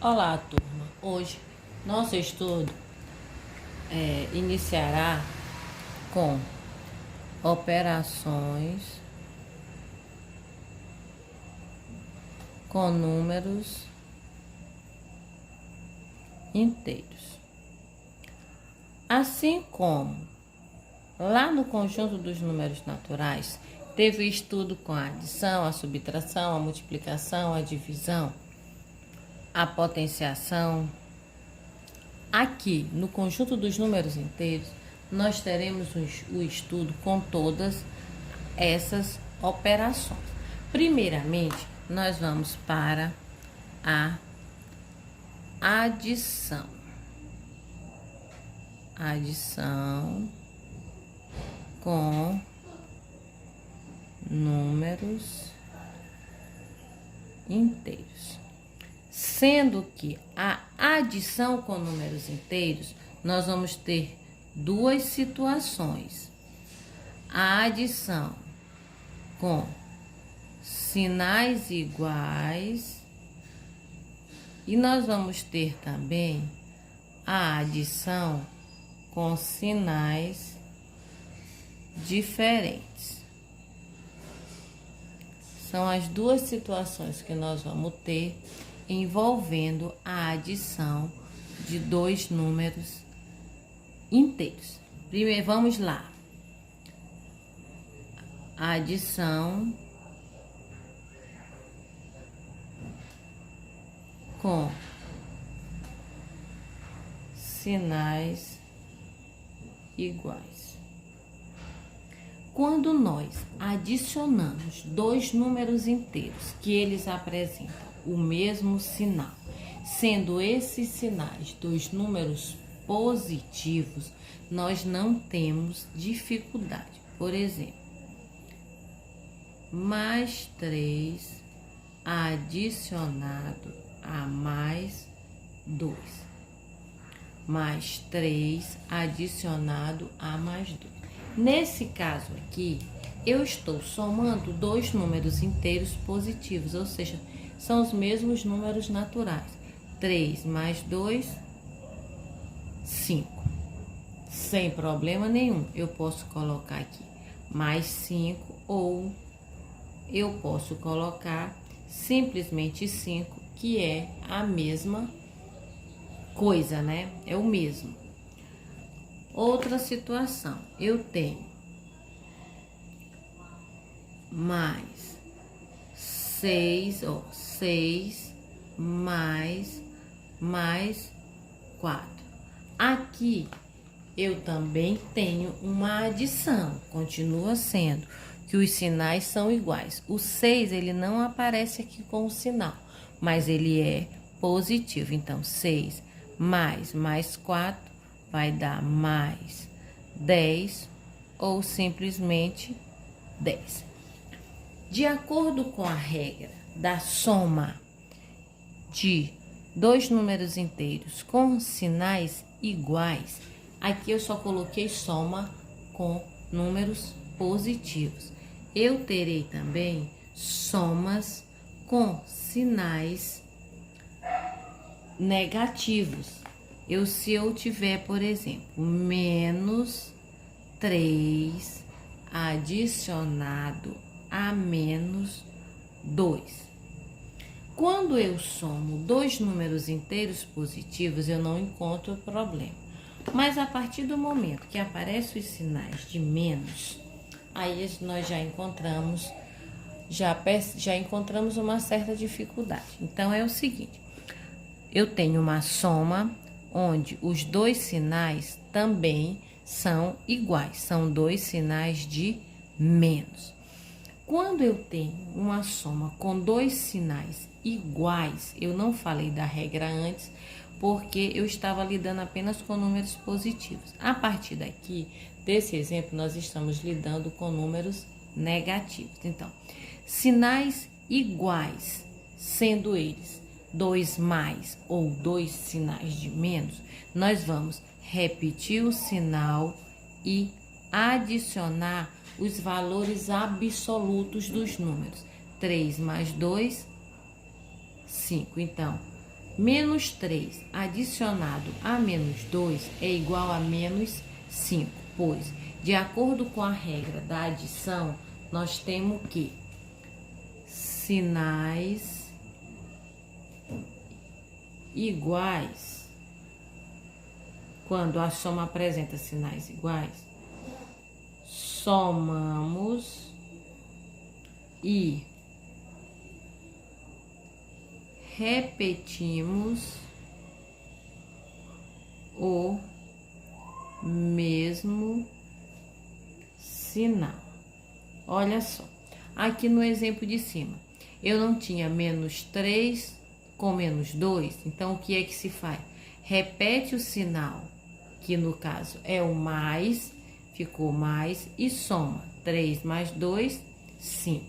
Olá, turma. Hoje nosso estudo iniciará com operações com números inteiros. Assim como lá no conjunto dos números naturais teve o estudo com a adição, a subtração, a multiplicação, a divisão, a potenciação. Aqui, no conjunto dos números inteiros, nós teremos o estudo com todas essas operações. Primeiramente, nós vamos para a adição. Adição com números inteiros. Sendo que a adição com números inteiros, nós vamos ter duas situações. A adição com sinais iguais e nós vamos ter também a adição com sinais diferentes. São as duas situações que nós vamos ter envolvendo a adição de dois números inteiros. Primeiro, vamos lá. A adição com sinais iguais. Quando nós adicionamos dois números inteiros que eles apresentam o mesmo sinal, sendo esses sinais dos números positivos, nós não temos dificuldade. Por exemplo, mais 3 adicionado a mais 2. Mais 3 adicionado a mais 2. Nesse caso aqui, eu estou somando dois números inteiros positivos, ou seja, são os mesmos números naturais. 3 mais 2, 5. Sem problema nenhum. Eu posso colocar aqui mais 5 ou eu posso colocar simplesmente 5, que é a mesma coisa, né? É o mesmo. Outra situação, eu tenho mais 6 mais 4. Aqui eu também tenho uma adição, continua sendo que os sinais são iguais. O 6 ele não aparece aqui com o sinal, mas ele é positivo. Então, 6 mais 4 vai dar mais 10 ou simplesmente 10. De acordo com a regra da soma de dois números inteiros com sinais iguais, aqui eu só coloquei soma com números positivos. Eu terei também somas com sinais negativos. Se eu tiver, por exemplo, menos 3 adicionado a menos 2. Quando eu somo dois números inteiros positivos, eu não encontro problema. Mas a partir do momento que aparecem os sinais de menos, aí nós já encontramos uma certa dificuldade. Então, é o seguinte, eu tenho uma soma onde os dois sinais também são iguais, são dois sinais de menos. Quando eu tenho uma soma com dois sinais iguais, eu não falei da regra antes, porque eu estava lidando apenas com números positivos. A partir daqui, desse exemplo, nós estamos lidando com números negativos. Então, sinais iguais, sendo eles 2 mais ou 2 sinais de menos, nós vamos repetir o sinal e adicionar os valores absolutos dos números. 3 mais 2, 5. Então, Menos 3 adicionado a menos 2 é igual a menos 5, pois, de acordo com a regra da adição, nós temos que sinais iguais, quando a soma apresenta sinais iguais, somamos e repetimos o mesmo sinal. Olha só, aqui no exemplo de cima, eu não tinha menos 3 com menos 2, então o que é que se faz? Repete o sinal, que no caso é o mais, ficou mais, e soma 3 mais 2, 5.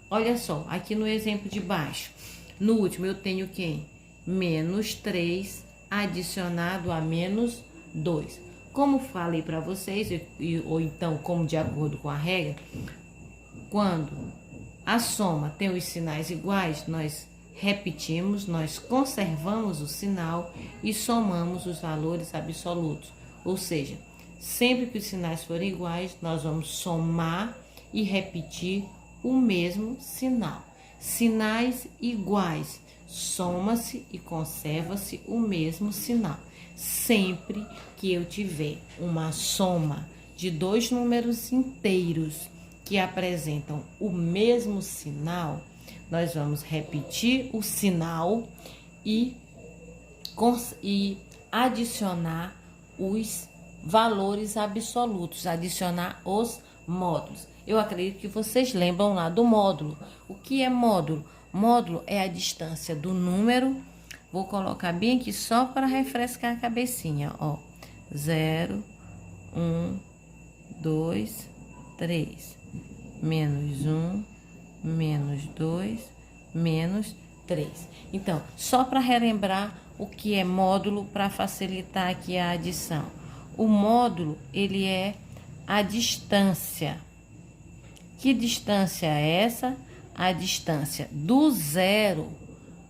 Olha só, aqui no exemplo de baixo, no último eu tenho quem? Menos 3 adicionado a menos 2. Como falei para vocês, ou então como de acordo com a regra, quando a soma tem os sinais iguais, nós repetimos, nós conservamos o sinal e somamos os valores absolutos. Ou seja, sempre que os sinais forem iguais, nós vamos somar e repetir o mesmo sinal. Sinais iguais, soma-se e conserva-se o mesmo sinal. Sempre que eu tiver uma soma de dois números inteiros que apresentam o mesmo sinal, nós vamos repetir o sinal e adicionar os valores absolutos, adicionar os módulos. Eu acredito que vocês lembram lá do módulo. O que é módulo? Módulo é a distância do número. Vou colocar bem aqui só para refrescar a cabecinha, ó. 0, 1, 2, 3. Menos 1, menos 2, menos 3. Então, só para relembrar o que é módulo, para facilitar aqui a adição. O módulo, ele é a distância. Que distância é essa? A distância do zero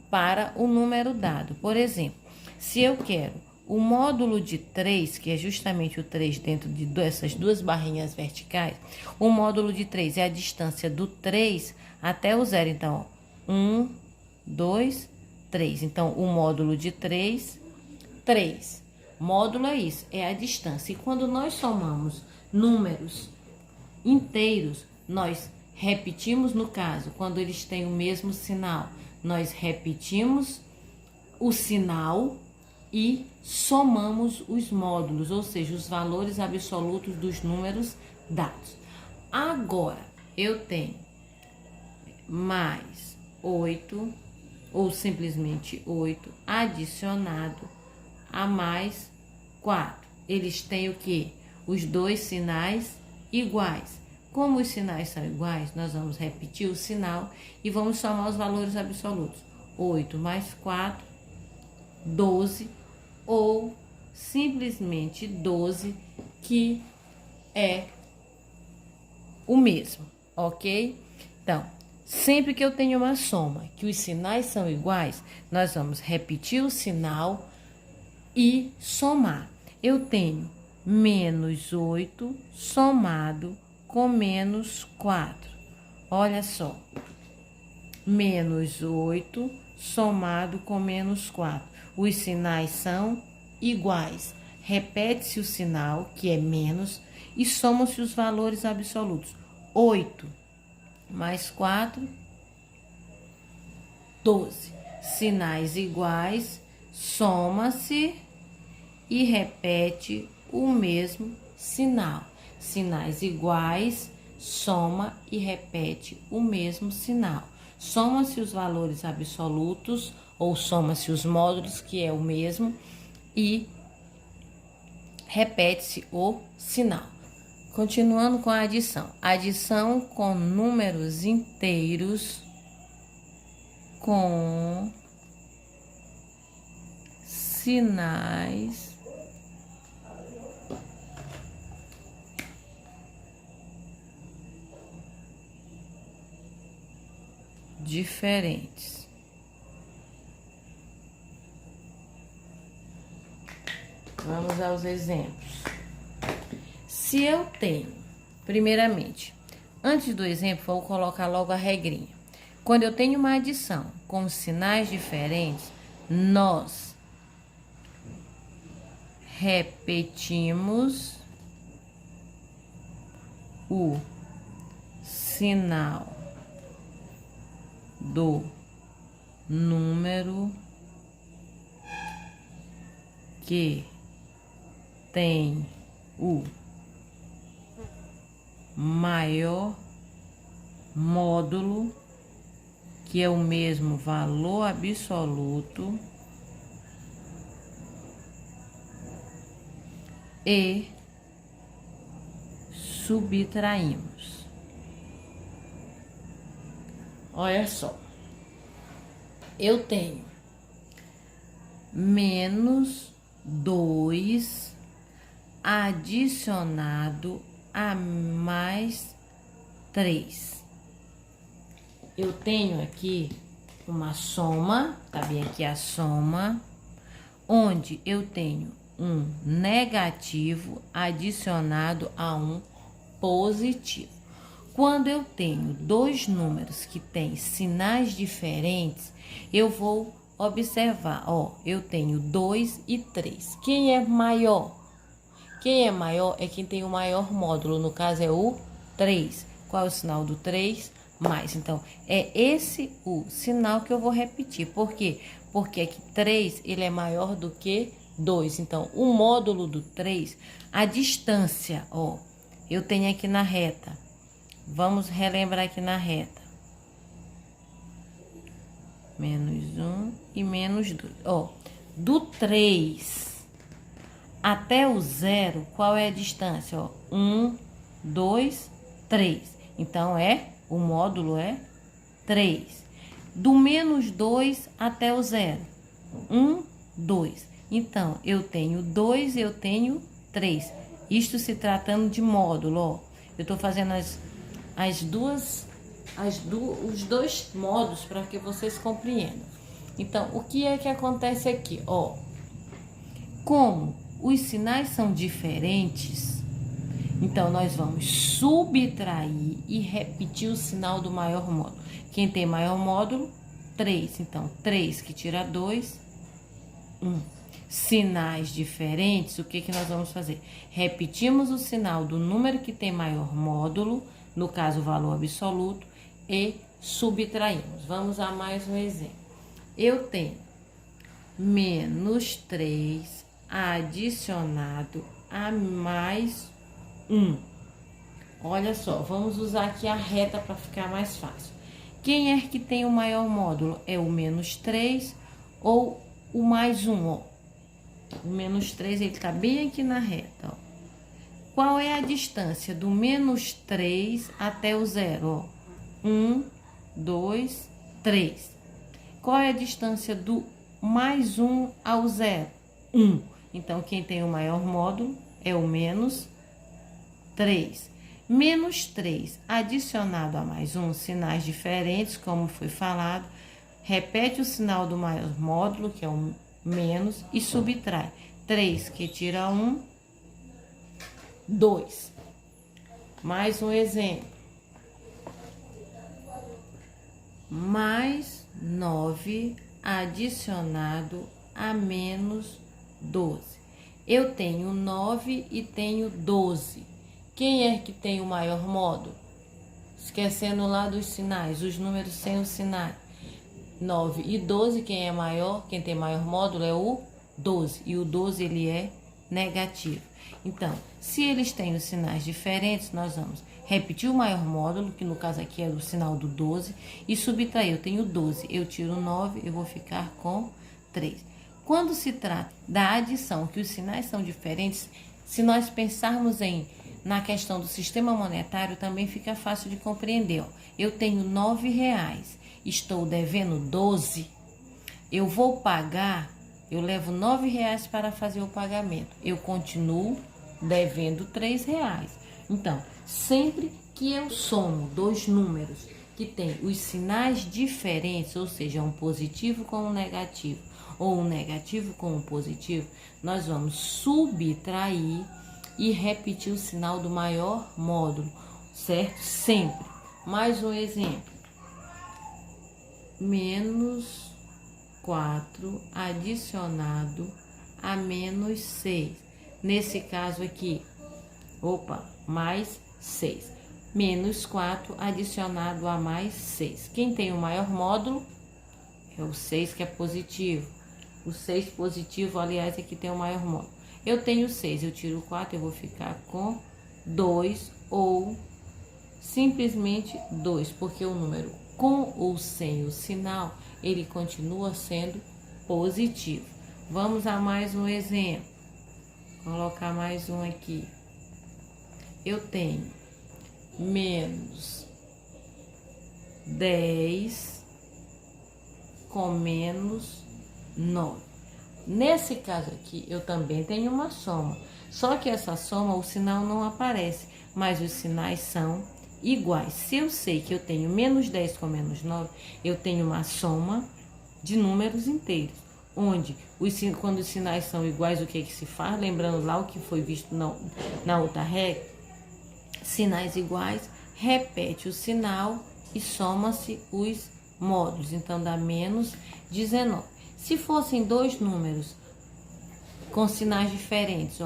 para o número dado. Por exemplo, se eu quero o módulo de 3, que é justamente o 3 dentro de essas duas barrinhas verticais, o módulo de 3 é a distância do 3 até o zero. Então, ó, 1, 2, 3. Então, o módulo de 3, 3. Módulo é isso, é a distância. E quando nós somamos números inteiros, nós repetimos, no caso, quando eles têm o mesmo sinal, nós repetimos o sinal e somamos os módulos, ou seja, os valores absolutos dos números dados. Agora, eu tenho mais 8, ou simplesmente 8, adicionado a mais 4. Eles têm o quê? Os dois sinais iguais. Como os sinais são iguais, nós vamos repetir o sinal e vamos somar os valores absolutos. 8 mais 4, 12, ou simplesmente 12, que é o mesmo, ok? Então, sempre que eu tenho uma soma que os sinais são iguais, nós vamos repetir o sinal e somar. Eu tenho menos 8 somado com menos 4. Olha só, menos 8 somado com menos 4. Os sinais são iguais. Repete-se o sinal, que é menos, e somam-se os valores absolutos. 8 mais 4, 12. Sinais iguais, soma-se e repete o mesmo sinal. Sinais iguais, soma e repete o mesmo sinal. Soma-se os valores absolutos, ou soma-se os módulos, que é o mesmo, e repete-se o sinal. Continuando com a adição. Adição com números inteiros com sinais diferentes. Vamos aos exemplos. Se eu tenho, primeiramente, antes do exemplo, vou colocar logo a regrinha. Quando eu tenho uma adição com sinais diferentes, nós repetimos o sinal do número que tem o maior módulo, que é o mesmo valor absoluto, e subtraímos. Olha só, eu tenho menos 2 adicionado a mais 3. Eu tenho aqui uma soma, tá bem aqui a soma, onde eu tenho um negativo adicionado a um positivo. Quando eu tenho dois números que têm sinais diferentes, eu vou observar, ó, eu tenho 2 e 3. Quem é maior? Quem é maior é quem tem o maior módulo, no caso é o 3. Qual é o sinal do 3? Mais. Então, é esse o sinal que eu vou repetir. Por quê? Porque aqui 3, ele é maior do que 2. Então, o módulo do 3, a distância, ó, eu tenho aqui na reta. Vamos relembrar aqui na reta. Menos 1 e menos 2. Ó, do 3 até o 0, qual é a distância? Ó, 1, 2, 3. Então, o módulo é 3. Do menos 2 até o 0. 1, 2. Então, eu tenho 2, eu tenho 3. Isto se tratando de módulo, ó. Eu estou fazendo os dois modos para que vocês compreendam. Então, o que é que acontece aqui? Ó, como os sinais são diferentes, então nós vamos subtrair e repetir o sinal do maior módulo. Quem tem maior módulo? 3. Então, 3 que tira 2, 1. Sinais diferentes, o que nós vamos fazer? Repetimos o sinal do número que tem maior módulo, no caso o valor absoluto, e subtraímos. Vamos a mais um exemplo. Eu tenho menos 3 adicionado a mais 1. Olha só, vamos usar aqui a reta para ficar mais fácil. Quem é que tem o maior módulo? É o menos 3 ou o mais 1, ó. O menos 3, ele está bem aqui na reta, ó. Qual é a distância do menos 3 até o 0? 1, 2, 3. Qual é a distância do mais 1 ao 0? 1. Então, quem tem o maior módulo é o menos 3. Menos 3 adicionado a mais 1, sinais diferentes, como foi falado. Repete o sinal do maior módulo, que é o menos, e subtrai. 3 que tira 1, 2. Mais um exemplo. Mais 9 adicionado a menos 12. Eu tenho 9 e tenho 12. Quem é que tem o maior módulo? Esquecendo lá dos sinais, os números sem os sinais. 9 e 12, quem é maior? Quem tem maior módulo é o 12. E o 12, ele é negativo. Então, se eles têm os sinais diferentes, nós vamos repetir o maior módulo, que no caso aqui é o sinal do 12, e subtrair. Eu tenho 12, eu tiro 9, eu vou ficar com 3. Quando se trata da adição, que os sinais são diferentes, se nós pensarmos na questão do sistema monetário, também fica fácil de compreender. Ó. Eu tenho R$9, estou devendo 12, eu vou pagar, eu levo R$9 para fazer o pagamento, eu continuo devendo R$3. Então, sempre que eu somo dois números que tem os sinais diferentes, ou seja, um positivo com um negativo, ou um negativo com um positivo, nós vamos subtrair e repetir o sinal do maior módulo, certo? Sempre. Mais um exemplo. Menos 4 adicionado a menos 6. Nesse caso aqui, mais 6. Menos 4 adicionado a mais 6. Quem tem o maior módulo é o 6, que é positivo. O 6 positivo, aliás, aqui tem o maior módulo. Eu tenho 6, eu tiro 4, eu vou ficar com 2 ou simplesmente 2, porque o número com ou sem o sinal, ele continua sendo positivo. Vamos a mais um exemplo. Vou colocar mais um aqui. Eu tenho menos 10 com menos 9. Nesse caso aqui, eu também tenho uma soma. Só que essa soma, o sinal não aparece, mas os sinais são iguais. Se eu sei que eu tenho menos 10 com menos 9, eu tenho uma soma de números inteiros. Onde, quando os sinais são iguais, o que se faz? Lembrando lá o que foi visto na outra regra. Sinais iguais, repete o sinal e soma-se os módulos. Então, dá menos 19. Se fossem dois números com sinais diferentes,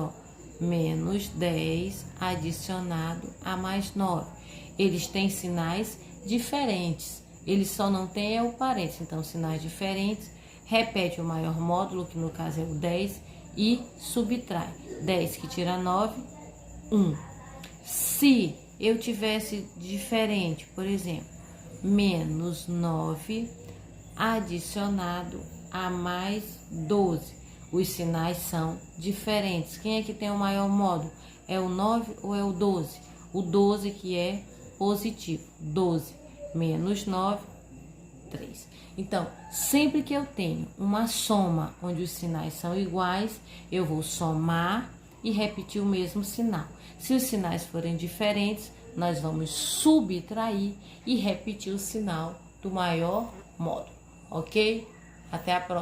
menos 10 adicionado a mais 9. Eles têm sinais diferentes. Eles só não têm o parênteses. Então, sinais diferentes. Repete o maior módulo, que no caso é o 10, e subtrai. 10 que tira 9, 1. Se eu tivesse diferente, por exemplo, menos 9 adicionado a mais 12. Os sinais são diferentes. Quem é que tem o maior módulo? É o 9 ou é o 12? O 12 que é positivo. 12 menos 9, 3. Então, sempre que eu tenho uma soma onde os sinais são iguais, eu vou somar e repetir o mesmo sinal. Se os sinais forem diferentes, nós vamos subtrair e repetir o sinal do maior módulo, ok? Até a próxima.